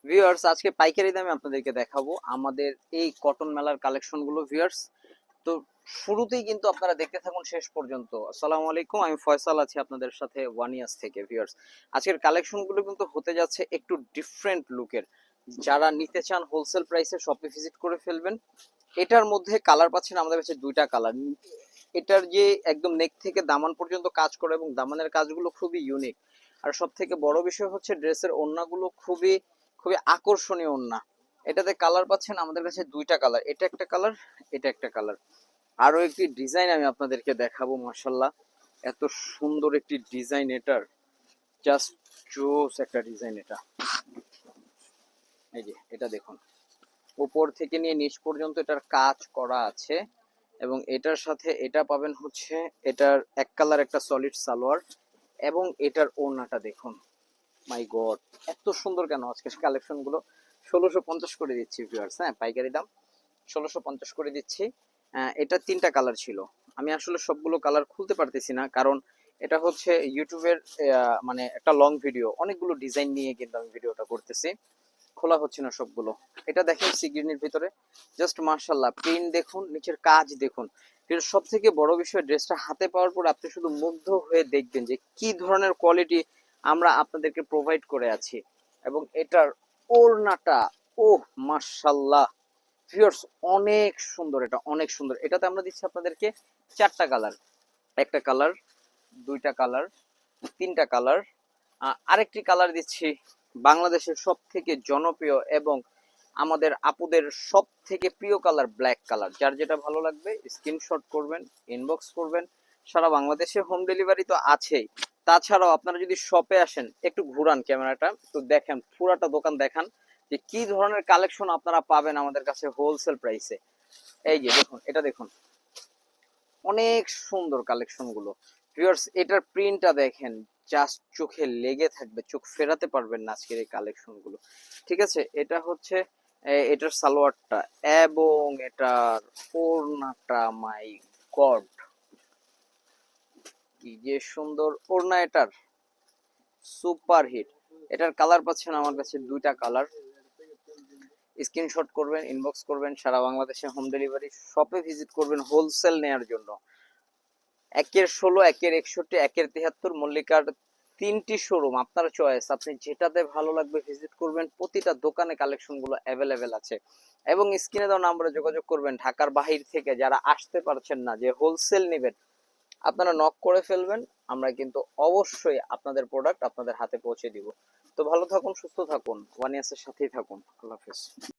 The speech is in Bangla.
ভিউয়ার্স, আজকে পাইকারি দামে আপনাদেরকে দেখাবো আমাদের এই কটন মেলার কালেকশন গুলো ভিউয়ার্স। তো শুরুতেই কিন্তু আপনারা দেখতে থাকুন শেষ পর্যন্ত। আসসালামু আলাইকুম, আমি ফয়সাল আছি আপনাদের সাথে ওয়ানিয়াস থেকে। ভিউয়ার্স, আজকের কালেকশন গুলো কিন্তু হতে যাচ্ছে একটু ডিফারেন্ট লুকের। যারা নিতে চান হোলসেল প্রাইসে শপে ভিজিট করে ফেলবেন। এটার মধ্যে কালার পাচ্ছেন আমাদের কাছে দুইটা কালার। এটার যে একদম নেক থেকে দামান পর্যন্ত কাজ করে এবং দামানের কাজগুলো খুবই ইউনিক। আর সব থেকে বড় বিষয় হচ্ছে ড্রেসের ওড়নাগুলো খুবই খুবই আকর্ষণীয় ওড়না। এটাতে কালার পাচ্ছেন আমাদের কাছে দুইটা কালার, এটা একটা কালার, এটা একটা কালার। আরো একটি ডিজাইন আমি আপনাদেরকে দেখাবো। মাশাল্লাহ, এত সুন্দর একটি ডিজাইন এটার, জাস্ট জোস একটা ডিজাইন এটা। এই যে এটা দেখুন, উপর থেকে নিয়ে নিচ পর্যন্ত এটার কাজ করা আছে এবং এটার সাথে এটা পাবেন হচ্ছে এটার এক কালার একটা সলিড সালোয়ার এবং এটার ওড়নাটা দেখুন। মাই গড, এত সুন্দর কেন আজকের কালেকশন গুলো। 1650 করে দিচ্ছি ভিউয়ার্স, হ্যাঁ পাইকারি দাম 1650 করে দিচ্ছি। এটা তিনটা কালার ছিল, আমি আসলে সবগুলো কালার খুলতে পারতেছি না কারণ এটা হচ্ছে ইউটিউবের মানে একটা লং ভিডিও, অনেকগুলো ডিজাইন নিয়ে কিন্তু আমি ভিডিওটা করতেছি, খোলা হচ্ছে না সবগুলো। এটা দেখেন সি গ্রিনের ভিতরে, জাস্ট মার্শাল্লাহ, প্রিন্ট দেখুন, নিচের কাজ দেখুন। কিন্তু সব থেকে বড় বিষয়, ড্রেসটা হাতে পাওয়ার পর আপনি শুধু মুগ্ধ হয়ে দেখবেন যে কি ধরনের কোয়ালিটি আমরা আপনাদেরকে প্রোভাইড করে আছি। এবং এটার ওড়নাটা, ও মার্শাল্লাহ ভিউয়ার্স, অনেক সুন্দর, এটা অনেক সুন্দর। এটাতে আমরা দিচ্ছি আপনাদেরকে চারটা কালার, একটা কালার, দুইটা কালার, তিনটা কালার, আরেকটি কালার দিচ্ছি বাংলাদেশের সব থেকে জনপ্রিয় এবং আমাদের আপুদের সব থেকে প্রিয় কালার ব্ল্যাক কালার। যার যেটা ভালো লাগবে স্ক্রিনশট করবেন, ইনবক্স করবেন। সারা বাংলাদেশে হোম ডেলিভারি তো আছেই, তাছাড়াও আপনারা যদি শপে আসেন, একটু ঘুরান ক্যামেরাটা, তো দেখেন পুরাটা দোকান দেখান যে কি ধরনের কালেকশন আপনারা পাবেন আমাদের কাছে হোলসেল প্রাইসে। এই যে দেখুন, এটা দেখুন, অনেক সুন্দর কালেকশন গুলো ভিউয়ার্স। এটার প্রিন্টটা দেখেন, জাস্ট চোখে লেগে থাকবে, চোখ ফেরাতে পারবেন না আজকের এই কালেকশন গুলো। ঠিক আছে, এটা হচ্ছে এটার সালোয়ারটা এবং এটার ওড়নাটা, মাই গড কি যে সুন্দর ওড়না এটার, সুপার হিট। এটার কালার পাচ্ছেন আমার কাছে দুইটা কালার। স্ক্রিনশট করবেন, ইনবক্স করবেন, সারা বাংলাদেশে হোম ডেলিভারি। শপে ভিজিট করবেন হোলসেল নেয়ার জন্য। একের 16, একের 61, একের 73 মল্লিকার তিনটি শোরুম, আপনার চয়েস, আপনি যেটাতে ভালো লাগবে ভিজিট করবেন। প্রতিটা দোকানে কালেকশন গুলো অ্যাভেলেবেল আছে এবং স্ক্রিনে দেওয়া নাম্বারে যোগাযোগ করবেন। ঢাকার বাহির থেকে যারা আসতে পারছেন না, যে হোলসেল নেবেন, আপনারা নক করে ফেলবেন, আমরা কিন্তু অবশ্যই আপনাদের প্রোডাক্ট আপনাদের হাতে পৌঁছে দিব। তো ভালো থাকুন, সুস্থ থাকুন, ওয়ানিয়াসের সাথেই থাকুন। আল্লাহ হাফেজ।